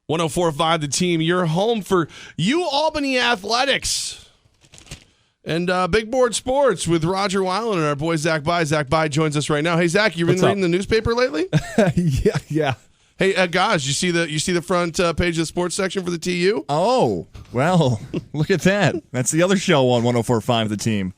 104.5 The Team, your home for UAlbany Athletics. And Big Board Sports with Roger Weiland and our boy Zach By. Zach By joins us right now. Hey, Zach, you been reading the newspaper lately? Yeah. Hey, Goz, you see the front page of the sports section for the TU? Oh, well, look at that. That's the other show on 104.5 The Team.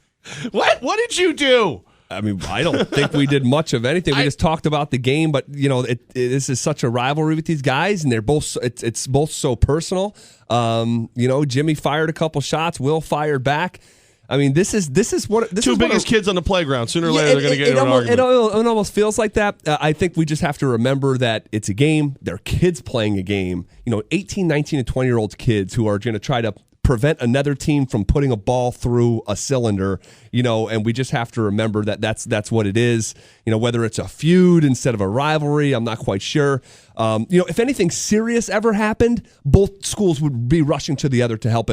What? What did you do? I mean, I don't think we did much of anything. We just talked about the game, but this is such a rivalry with these guys, and they're both. It's both so personal. Jimmy fired a couple shots. Will fired back. I mean, this is what two biggest kids on the playground. Sooner or later, they're going to get into an argument. It almost feels like that. I think we just have to remember that it's a game. They're kids playing a game. 18, 19, and 20-year-old kids who are going to try to prevent another team from putting a ball through a cylinder, and we just have to remember that that's what it is. Whether it's a feud instead of a rivalry, I'm not quite sure. If anything serious ever happened, both schools would be rushing to the other to help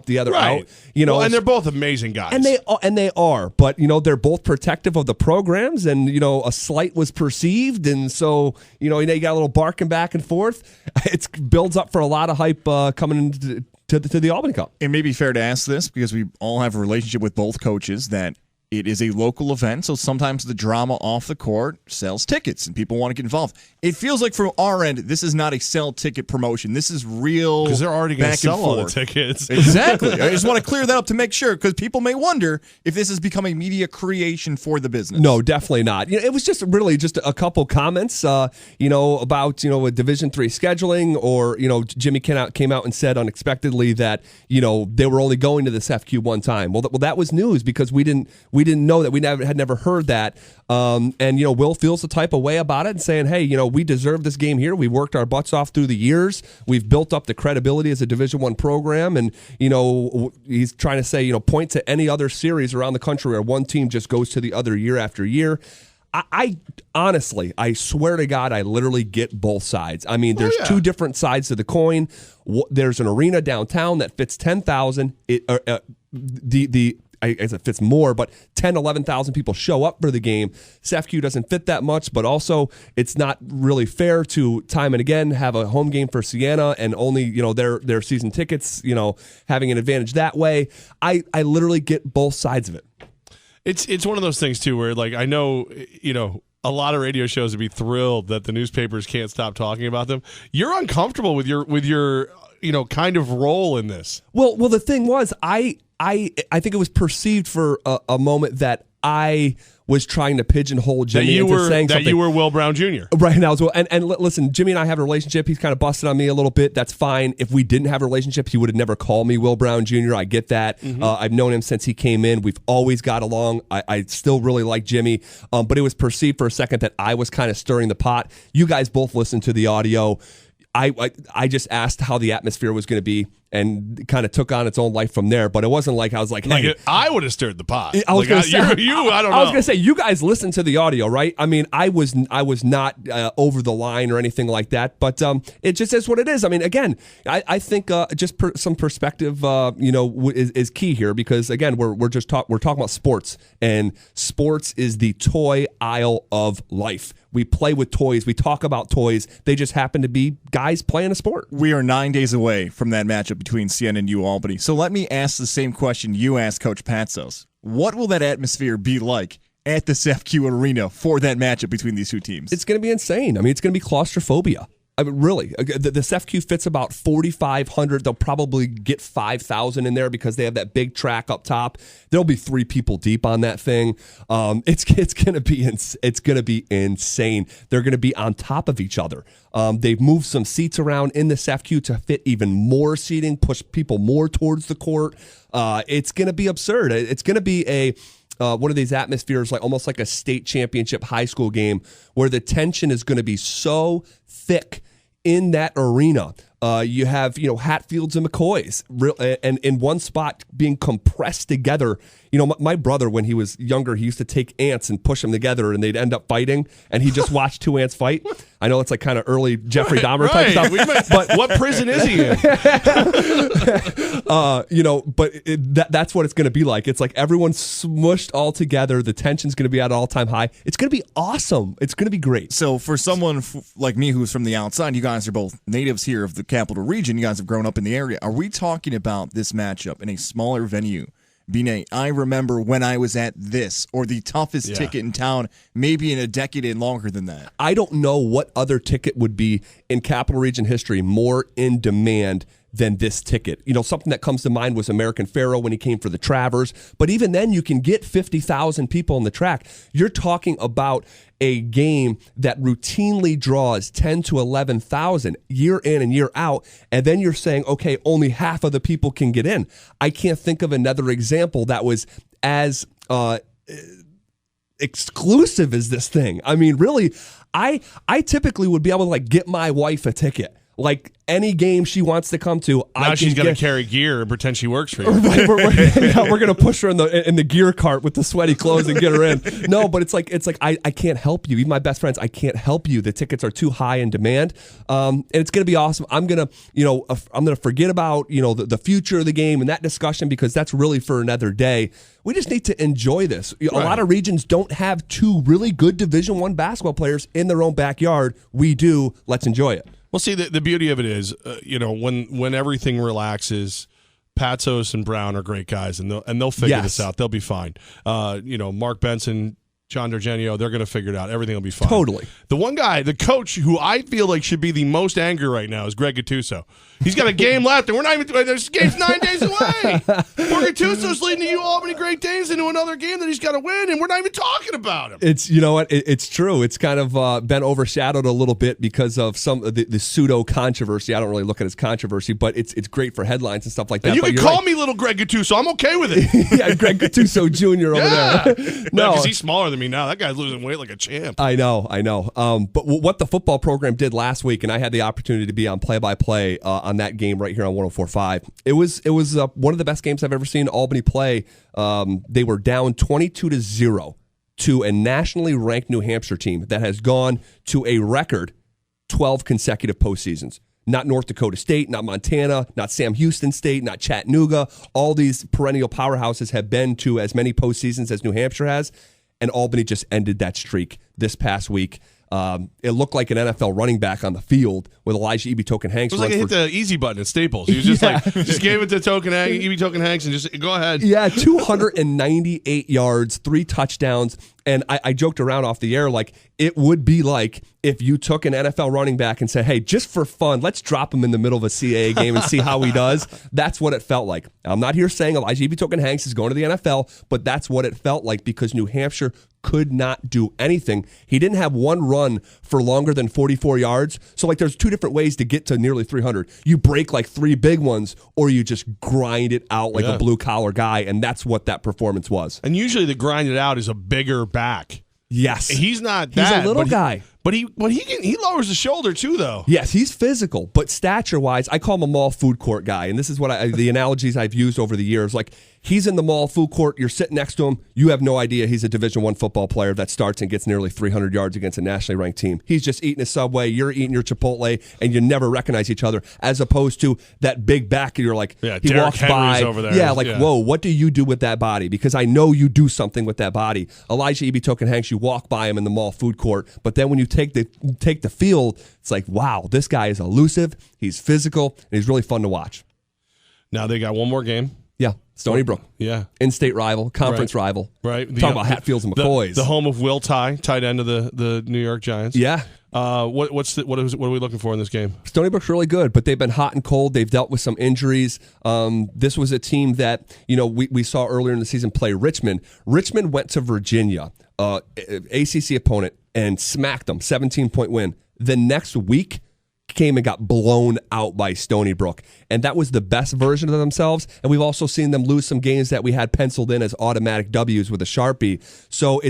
the other out. And they're both amazing guys. And they are, but they're both protective of the programs, and a slight was perceived, and so you got a little barking back and forth. It builds up for a lot of hype coming into to the Albany Cup. It may be fair to ask this because we all have a relationship with both coaches that it is a local event, so sometimes the drama off the court sells tickets and people want to get involved. It feels like from our end, this is not a sell ticket promotion. This is real. Because they're already going to sell all the tickets. Exactly. I just want to clear that up to make sure, because people may wonder if this has become a media creation for the business. No, definitely not. It was just really just a couple comments, about with Division III scheduling, or Jimmy came out and said unexpectedly that they were only going to this FQ one time. Well, that was news because we didn't know that. We had never heard that. And Will feels the type of way about it and saying, hey, we deserve this game here. We worked our butts off through the years. We've built up the credibility as a Division I program. And, he's trying to say, point to any other series around the country where one team just goes to the other year after year. I honestly, I swear to God, I literally get both sides. I mean, there's two different sides to the coin. There's an arena downtown that fits 10,000. I guess it fits more, but 10, 11,000 people show up for the game. SFQ doesn't fit that much, but also it's not really fair to time and again have a home game for Siena and only, their season tickets, having an advantage that way. I literally get both sides of it. It's one of those things too where I know, a lot of radio shows would be thrilled that the newspapers can't stop talking about them. You're uncomfortable with your kind of role in this. Well, the thing was, I think it was perceived for a moment that I was trying to pigeonhole Jimmy into saying something. That you were Will Brown Jr. Right now as well. And listen, Jimmy and I have a relationship. He's kind of busted on me a little bit. That's fine. If we didn't have a relationship, he would have never called me Will Brown Jr. I get that. Mm-hmm. I've known him since he came in. We've always got along. I still really like Jimmy. But it was perceived for a second that I was kind of stirring the pot. You guys both listened to the audio. I just asked how the atmosphere was going to be and kind of took on its own life from there. But it wasn't like I was like, hey, I would have stirred the pot. I was going to say, I don't know. I was going to say, you guys listened to the audio, right? I mean, I was not over the line or anything like that. But it just is what it is. I mean, again, I think some perspective, is key here because again, we're talking about sports, and sports is the toy aisle of life. We play with toys. We talk about toys. They just happen to be guys playing a sport. We are 9 days away from that matchup between Siena and UAlbany. So let me ask the same question you asked Coach Patsos. What will that atmosphere be like at the CFQ Arena for that matchup between these two teams? It's going to be insane. I mean, it's going to be claustrophobia. I mean, really, the CFQ fits about 4,500. They'll probably get 5,000 in there because they have that big track up top. There'll be 3 people deep on that thing. It's gonna be insane. They're gonna be on top of each other. They've moved some seats around in the CFQ to fit even more seating, push people more towards the court. It's gonna be absurd. It's gonna be one of these atmospheres, like almost like a state championship high school game, where the tension is going to be so thick in that arena. You have Hatfields and McCoys, and in one spot being compressed together. My brother, when he was younger, he used to take ants and push them together, and they'd end up fighting. And he just watched 2 ants fight. I know it's like kind of early Jeffrey Dahmer type stuff. But what prison is he in? That's what it's going to be like. It's like everyone's smushed all together. The tension's going to be at an all-time high. It's going to be awesome. It's going to be great. So for someone like me who's from the outside, you guys are both natives here of the capital region. You guys have grown up in the area. Are we talking about this matchup in a smaller venue being I remember when I was at this, or the toughest ticket in town, maybe in a decade and longer than that? I don't know what other ticket would be in Capital Region history more in demand than this ticket. Something that comes to mind was American Pharoah when he came for the Travers. But even then, you can get 50,000 people on the track. You're talking about a game that routinely draws 10 to 11,000 year in and year out. And then you're saying, okay, only half of the people can get in. I can't think of another example that was as exclusive as this thing. I mean, really, I typically would be able to get my wife a ticket. Like any game she wants to come to, now she's going to carry gear and pretend she works for you. Right, we're going to push her in the gear cart with the sweaty clothes and get her in. No, but it's like I can't help you. Even my best friends, I can't help you. The tickets are too high in demand, and it's going to be awesome. I'm going to forget about the future of the game and that discussion because that's really for another day. We just need to enjoy this. A lot of regions don't have two really good Division I basketball players in their own backyard. We do. Let's enjoy it. Well, see, the beauty of it is, when everything relaxes, Patsos and Brown are great guys, and they'll figure this out. They'll be fine. Mark Benson, John D'Argenio, they're going to figure it out. Everything will be fine. Totally. The one guy, the coach, who I feel like should be the most angry right now is Greg Gattuso. He's got a game left, and we're not even. This game's 9 days away. Poor Gattuso's leading the UAlbany Great Danes into another game that he's got to win, and we're not even talking about him. It's it's true. It's kind of been overshadowed a little bit because of some of the pseudo controversy. I don't really look at it as controversy, but it's great for headlines and stuff like that. And you can call me little Greg Gattuso. I'm okay with it. Yeah, Greg Gattuso Jr. over there. No, because he's smaller than me now. That guy's losing weight like a champ. I know. But what the football program did last week, and I had the opportunity to be on play-by-play on that game right here on 104.5. It was one of the best games I've ever seen Albany play. They were down 22-0 to a nationally ranked New Hampshire team that has gone to a record 12 consecutive postseasons. Not North Dakota State, not Montana, not Sam Houston State, not Chattanooga. All these perennial powerhouses have been to as many postseasons as New Hampshire has, and Albany just ended that streak this past week. It looked like an NFL running back on the field with Elijah Eby Token Hanks. It was like he hit the easy button at Staples. He was just just gave it to Eby Token Hanks and just go ahead. Yeah, 298 yards, 3 touchdowns. And I joked around off the air like it would be like if you took an NFL running back and said, hey, just for fun, let's drop him in the middle of a CAA game and see how he does. That's what it felt like. I'm not here saying Elijah Eby Token Hanks is going to the NFL, but that's what it felt like because New Hampshire could not do anything. He didn't have one run for longer than 44 yards. So there's 2 different ways to get to nearly 300. You break 3 big ones or you just grind it out like a blue collar guy. And that's what that performance was. And usually the grind it out is a bigger back. Yes. He's not that. He's a little guy. But he lowers the shoulder too, though. Yes, he's physical, but stature-wise, I call him a mall food court guy, and this is what the analogies I've used over the years. Like he's in the mall food court, you're sitting next to him, you have no idea he's a Division I football player that starts and gets nearly 300 yards against a nationally ranked team. He's just eating a Subway, you're eating your Chipotle, and you never recognize each other. As opposed to that big back, you're like, he Derrick walks Henry's by, over there. Whoa, what do you do with that body? Because I know you do something with that body. Elijah Eby Token Hanks, you walk by him in the mall food court, but then when you take the field, it's like, wow, this guy is elusive, he's physical, and he's really fun to watch. Now they got one more game. Yeah, Stony Brook. Yeah. In-state rival, conference rival. Right. Talking about Hatfields and McCoys. The home of Will Tye, tight end of the New York Giants. Yeah. What are we looking for in this game? Stony Brook's really good, but they've been hot and cold. They've dealt with some injuries. This was a team that, we saw earlier in the season play Richmond. Richmond went to Virginia, ACC opponent, and smacked them, 17-point win. The next week, came and got blown out by Stony Brook. And that was the best version of themselves. And we've also seen them lose some games that we had penciled in as automatic W's with a Sharpie. So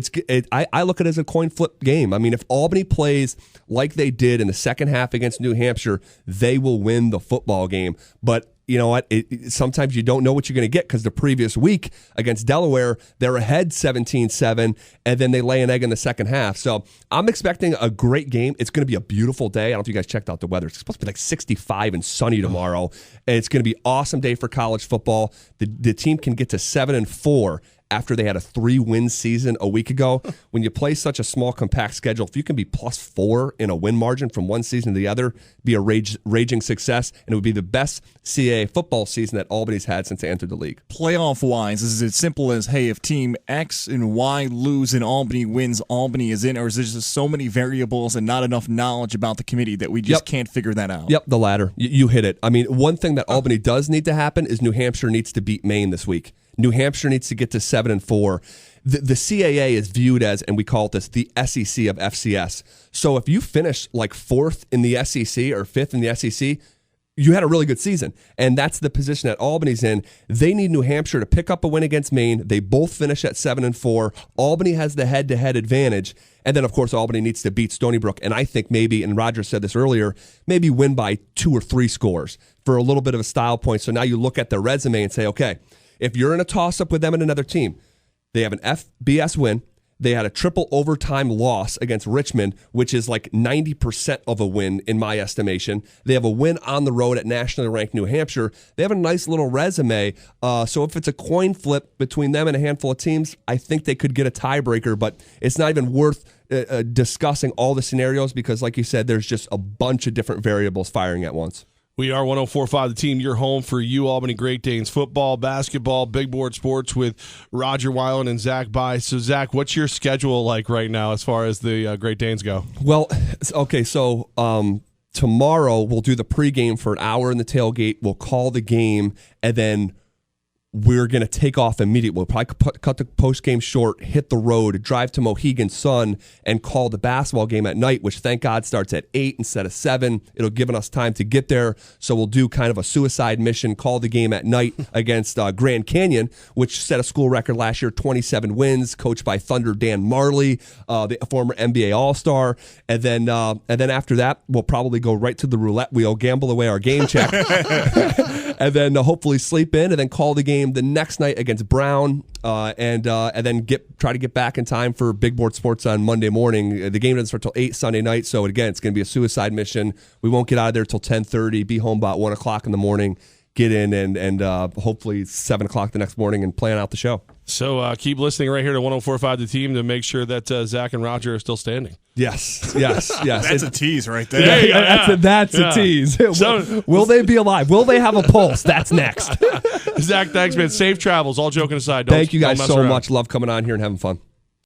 I look at it as a coin flip game. I mean, if Albany plays like they did in the second half against New Hampshire, they will win the football game. But you know what? Sometimes you don't know what you're going to get because the previous week against Delaware, they're ahead 17-7, and then they lay an egg in the second half. So I'm expecting a great game. It's going to be a beautiful day. I don't know if you guys checked out the weather. It's supposed to be like 65 and sunny tomorrow. And it's going to be an awesome day for college football. The team can get to 7-4 after they had a 3-win season a week ago. When you play such a small, compact schedule, if you can be +4 in a win margin from one season to the other, be a raging success, and it would be the best CAA football season that Albany's had since they entered the league. Playoff-wise, is it as simple as, hey, if team X and Y lose and Albany wins, Albany is in, or is there just so many variables and not enough knowledge about the committee that we just can't figure that out? Yep, the latter. You hit it. I mean, one thing that Albany does need to happen is New Hampshire needs to beat Maine this week. New Hampshire needs to get to 7-4. The CAA is viewed as, and we call it this, the SEC of FCS. So if you finish like 4th in the SEC or 5th in the SEC, you had a really good season. And that's the position that Albany's in. They need New Hampshire to pick up a win against Maine. They both finish at 7-4. Albany has the head-to-head advantage. And then, of course, Albany needs to beat Stony Brook. And I think maybe, and Roger said this earlier, maybe win by 2 or 3 scores for a little bit of a style point. So now you look at their resume and say, okay, if you're in a toss-up with them and another team, they have an FBS win. They had a triple overtime loss against Richmond, which is like 90% of a win in my estimation. They have a win on the road at nationally ranked New Hampshire. They have a nice little resume. So if it's a coin flip between them and a handful of teams, I think they could get a tiebreaker, but it's not even worth discussing all the scenarios because, like you said, there's just a bunch of different variables firing at once. We are 104.5 The Team, your home for UAlbany Great Danes football, basketball, big board sports with Roger Weiland and Zach By. So, Zach, what's your schedule like right now as far as the Great Danes go? Well, okay, so tomorrow we'll do the pregame for an hour in the tailgate. We'll call the game, and then we're going to take off immediately. We'll probably cut the post-game short, hit the road, drive to Mohegan Sun, and call the basketball game at night, which, thank God, starts at 8 instead of 7. It'll give us time to get there, so we'll do kind of a suicide mission, call the game at night against Grand Canyon, which set a school record last year, 27 wins, coached by Thunder Dan Marley, the former NBA All-Star. And then after that, we'll probably go right to the roulette wheel, gamble away our game check, and then hopefully sleep in, and then call the game the next night against Brown, and then try to get back in time for Big Board Sports on Monday morning. The game doesn't start till 8 Sunday night, so again, it's going to be a suicide mission. We won't get out of there till 10:30. Be home about 1 o'clock in the morning. Get in and hopefully 7 o'clock the next morning and plan out the show. So keep listening right here to 104.5 The Team to make sure that Zach and Roger are still standing. Yes. That's a tease right there. That's a tease. Will they be alive? Will they have a pulse? That's next. Zach, thanks, man. Safe travels. All joking aside. Thank you guys so much. Love coming on here and having fun.